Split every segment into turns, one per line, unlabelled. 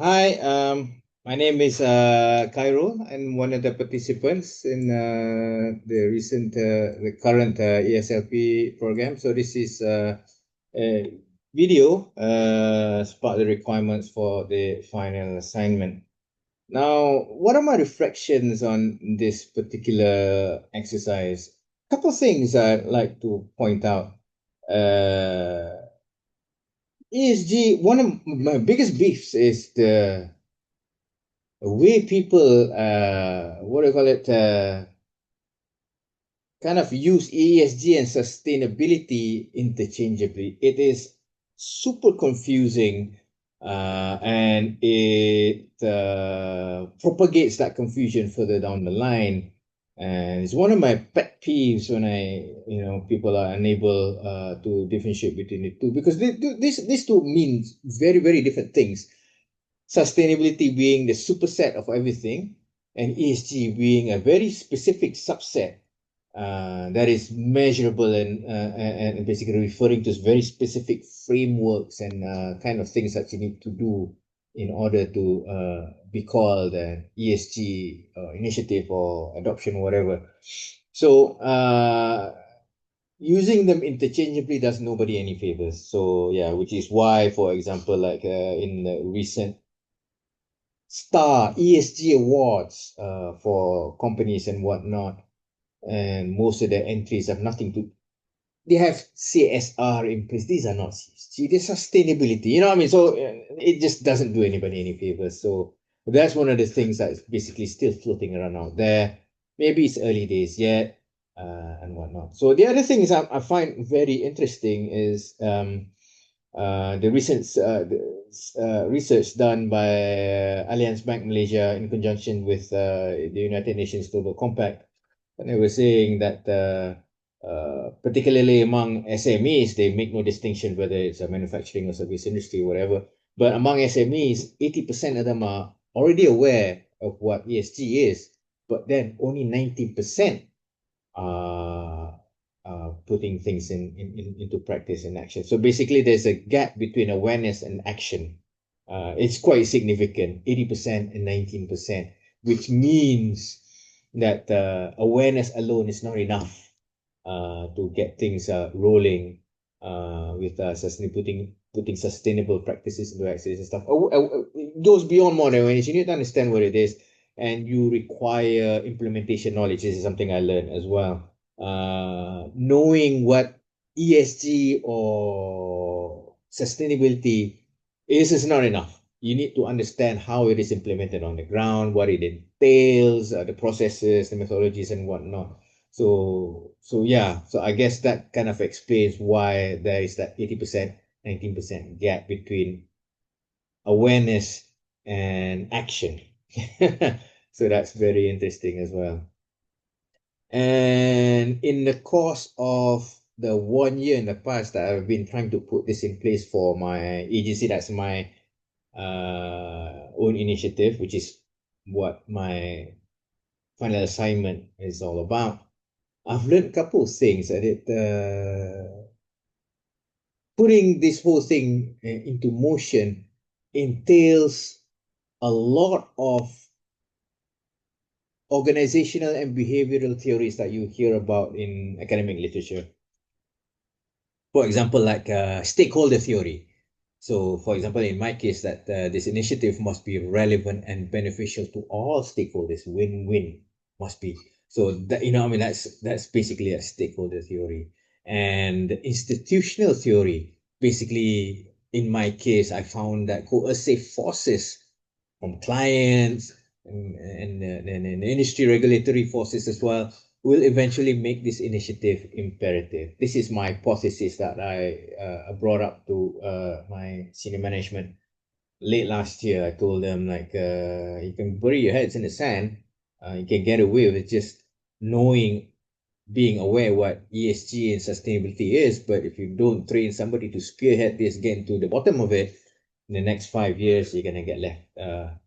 Hi, my name is Cairo. I'm one of the participants in the current ESLP program. So this is a video as part of the requirements for the final assignment. Now, what are my reflections on this particular exercise? A couple of things I'd like to point out. ESG, one of my biggest beefs is the way people what do you call it kind of use ESG and sustainability interchangeably. It is super confusing, and it propagates that confusion further down the line. And it's one of my pet peeves when people are unable to differentiate between the two, because these two means very, very different things. Sustainability being the superset of everything, and ESG being a very specific subset that is measurable and basically referring to very specific frameworks and kind of things that you need to do in order to be called an ESG initiative or adoption, whatever. So using them interchangeably does nobody any favors. So yeah, which is why, for example, like in the recent star ESG awards for companies and whatnot, and most of their entries have nothing to. They have CSR in place. These are not CSG. They're sustainability. You know what I mean? So it just doesn't do anybody any favors. So that's one of the things that's basically still floating around out there. Maybe it's early days yet, and whatnot. So the other things I find very interesting is the recent research done by Allianz Bank Malaysia in conjunction with the United Nations Global Compact. And they were saying that particularly among SMEs, they make no distinction whether it's a manufacturing or service industry or whatever. But among SMEs, 80% of them are already aware of what ESG is, but then only 19% are putting things into practice and action. So basically, there's a gap between awareness and action. It's quite significant, 80% and 19%, which means that awareness alone is not enough to get things rolling with putting sustainable practices into access and stuff. It goes beyond more than awareness. You need to understand what it is, and you require implementation knowledge. This is something I learned as well. Knowing what ESG or sustainability is not enough. You need to understand how it is implemented on the ground, what it entails, the processes, the methodologies, and whatnot. So yeah, so I guess that kind of explains why there is that 80%, 19% gap between awareness and action. So that's very interesting as well. And in the course of the 1 year in the past that I've been trying to put this in place for my agency, that's my own initiative, which is what my final assignment is all about. I've learned a couple of things that putting this whole thing into motion entails a lot of organizational and behavioral theories that you hear about in academic literature. For example, like stakeholder theory. So, for example, in my case, that this initiative must be relevant and beneficial to all stakeholders. Win-win must be. So that, I mean, that's basically a stakeholder theory. And institutional theory, basically, in my case, I found that coercive forces from clients and industry regulatory forces as well will eventually make this initiative imperative. This is my hypothesis that I brought up to my senior management late last year. I told them, like, you can bury your heads in the sand, you can get away with just knowing, being aware what ESG and sustainability is, but if you don't train somebody to spearhead this, get to the bottom of it, in the next 5 years, you're gonna get left.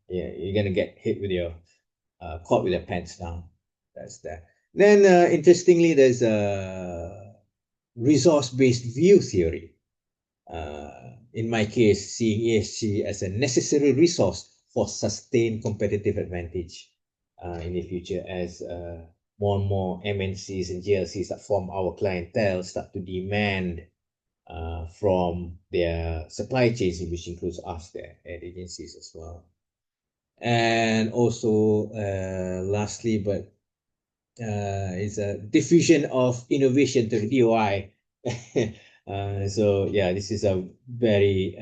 You're gonna get hit with your caught with your pants down. That's that. Then, interestingly, there's a resource-based view theory. In my case, seeing ESG as a necessary resource for sustained competitive advantage in the future as more and more MNCs and GLCs that form our clientele start to demand from their supply chains, which includes us, the ad agencies as well. And also, lastly, but is a diffusion of innovation to the DOI. So yeah, this is a very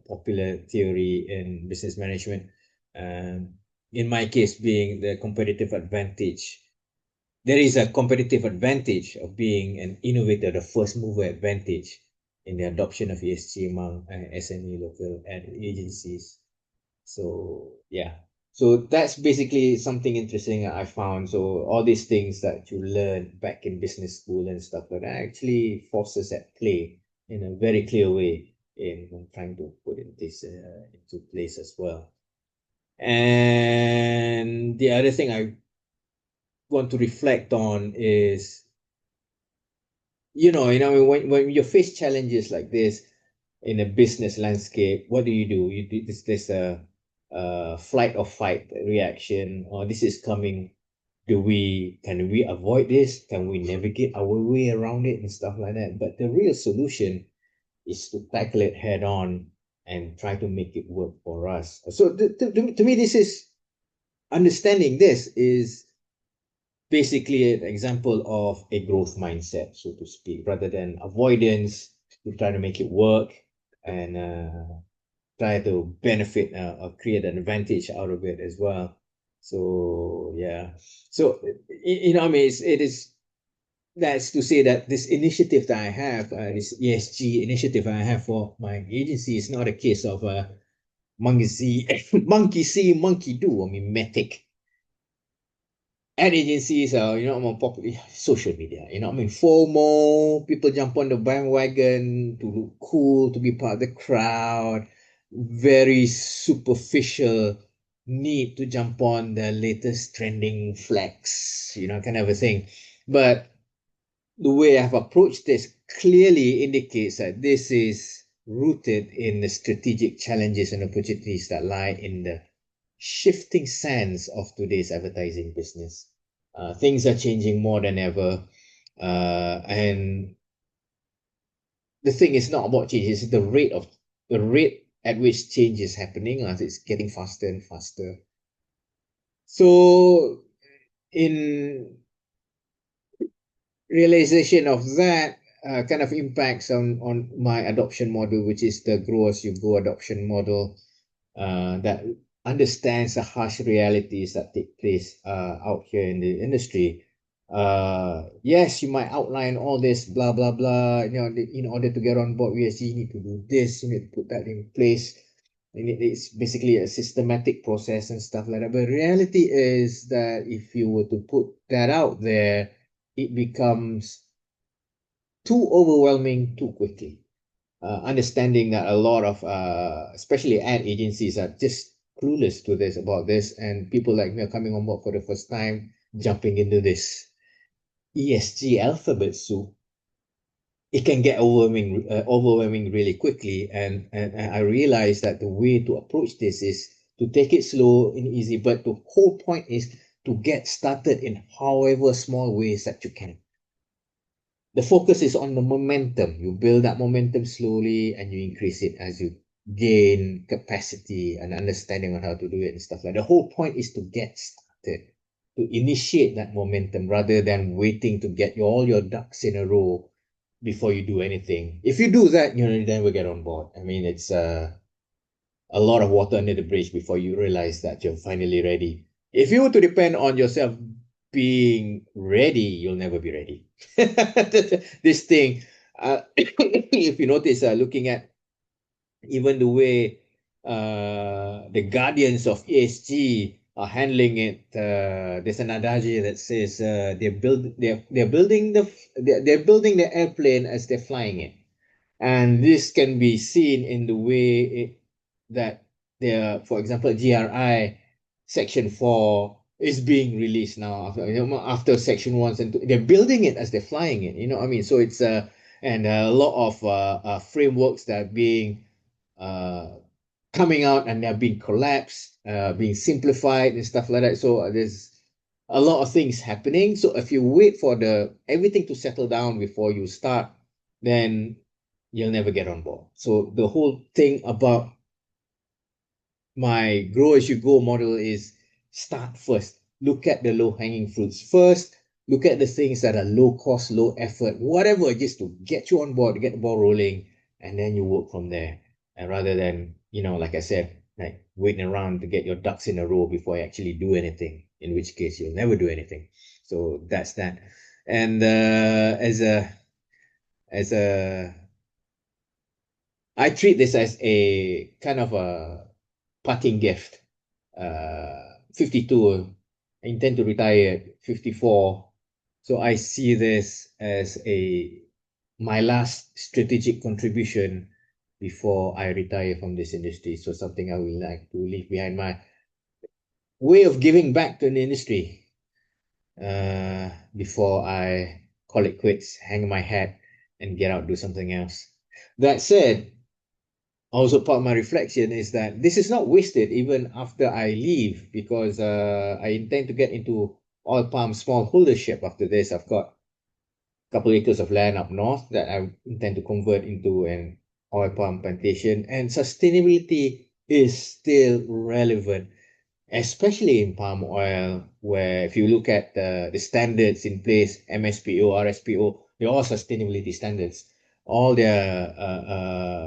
popular theory in business management. In my case, being the competitive advantage, there is a competitive advantage of being an innovator, the first mover advantage in the adoption of ESG among SME local ad agencies. So yeah, so that's basically something interesting I found. So all these things that you learn back in business school and stuff like that actually forces at play in a very clear way in trying to put this into place as well. And the other thing I want to reflect on is, when you face challenges like this in a business landscape, what do? You do this. There's a flight or fight reaction, or this is coming. Can we avoid this? Can we navigate our way around it and stuff like that? But the real solution is to tackle it head on and try to make it work for us. So to me, this is understanding. This is basically an example of a growth mindset, so to speak, rather than avoidance. You try to make it work and try to benefit or create an advantage out of it as well. So yeah, so I mean, it is that's to say that this initiative that I have, this ESG initiative I have for my agency, is not a case of monkey see, monkey see, monkey do. I mean, metic ad agencies are, more popular social media. I mean, FOMO, people jump on the bandwagon to look cool, to be part of the crowd, very superficial need to jump on the latest trending flex, kind of a thing. But the way I've approached this clearly indicates that this is rooted in the strategic challenges and opportunities that lie in the shifting sands of today's advertising business. Things are changing more than ever. And the thing is not about change, it's the rate at which change is happening. It's getting faster and faster. So in realization of that, kind of impacts on my adoption model, which is the grow as you go adoption model, that understands the harsh realities that take place out here in the industry. Yes, you might outline all this blah blah blah. In order to get on board ESG, you need to do this, you need to put that in place. And it's basically a systematic process and stuff like that. But reality is that if you were to put that out there, it becomes too overwhelming too quickly. Understanding that a lot of especially ad agencies are just clueless to this about this, and people like me are coming on board for the first time, jumping into this ESG alphabet soup. It can get overwhelming really quickly, and I realized that the way to approach this is to take it slow and easy, but the whole point is to get started in however small ways that you can. The focus is on the momentum. You build that momentum slowly and you increase it as you gain capacity and understanding on how to do it and stuff like that. The whole point is to get started, to initiate that momentum rather than waiting to get all your ducks in a row before you do anything. If you do that, then we'll get on board. I mean, it's a lot of water under the bridge before you realize that you're finally ready. If you were to depend on yourself being ready, you'll never be ready. This thing, if you notice, looking at even the way the guardians of ESG are handling it, there's an adage that says they're building the airplane as they're flying it, and this can be seen in the way that for example, GRI Section 4 is being released now after Section 1 and 2. They're building it as they're flying it. I mean, so it's and a lot of frameworks that are being uh, coming out, and they're being collapsed, being simplified and stuff like that. So there's a lot of things happening. So if you wait for the everything to settle down before you start, then you'll never get on board. So the whole thing about my grow as you go model is start first. Look at the low hanging fruits first. Look at the things that are low cost, low effort, whatever, just to get you on board, get the ball rolling, and then you work from there. And rather than, like I said, like waiting around to get your ducks in a row before you actually do anything, in which case you'll never do anything. So that's that. And as a I treat this as a kind of a parting gift. 52, I intend to retire at 54. So I see this as my last strategic contribution before I retire from this industry. So something I would like to leave behind, my way of giving back to the industry before I call it quits, hang my hat, and get out, do something else. That said, also part of my reflection is that this is not wasted even after I leave, because I intend to get into oil palm smallholdership after this. I've got a couple acres of land up north that I intend to convert into an oil palm plantation, and sustainability is still relevant, especially in palm oil, where if you look at the standards in place, MSPO, RSPO, they're all sustainability standards. All their,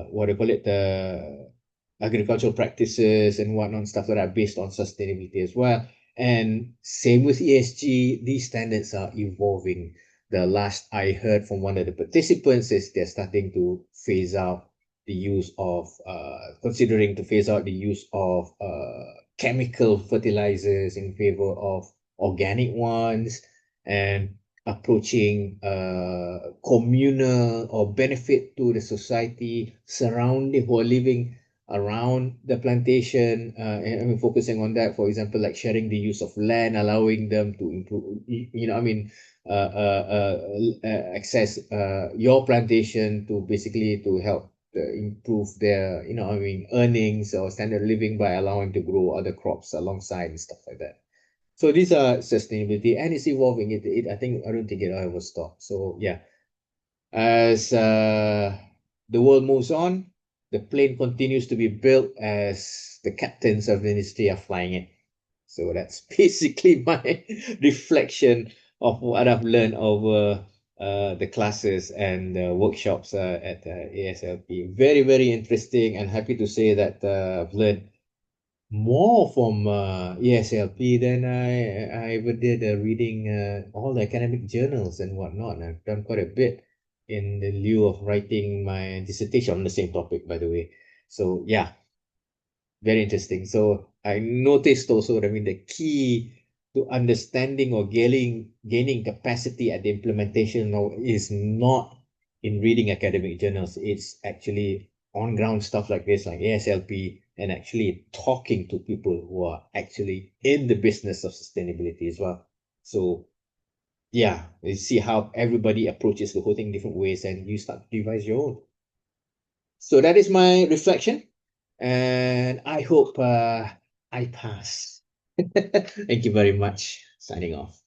what do you call it, the agricultural practices and whatnot, stuff like that, based on sustainability as well. And same with ESG, these standards are evolving. The last I heard from one of the participants is they're starting to phase out the use of, considering to phase out the use of chemical fertilizers in favor of organic ones, and approaching communal or benefit to the society surrounding who are living around the plantation, and I mean, focusing on that, for example, like sharing the use of land, allowing them to improve, I mean, access your plantation to basically to help improve their, I mean, earnings or standard of living by allowing to grow other crops alongside and stuff like that. So these are sustainability, and it's evolving. I don't think it'll ever stop. So yeah, as the world moves on, the plane continues to be built as the captains of the industry are flying it. So that's basically my reflection of what I've learned over the classes and workshops at ESLP. Very, very interesting, and happy to say that I've learned more from ESLP than I ever did reading all the academic journals and whatnot. I've done quite a bit in the lieu of writing my dissertation on the same topic, by the way. So yeah, very interesting. So I noticed also, I mean, the key to understanding or gaining capacity at the implementation now is not in reading academic journals. It's actually on ground stuff like this, like ASLP, and actually talking to people who are actually in the business of sustainability as well. So yeah, you see how everybody approaches the whole thing different ways, and you start to devise your own. So that is my reflection, and I hope I pass. Thank you very much. Signing off.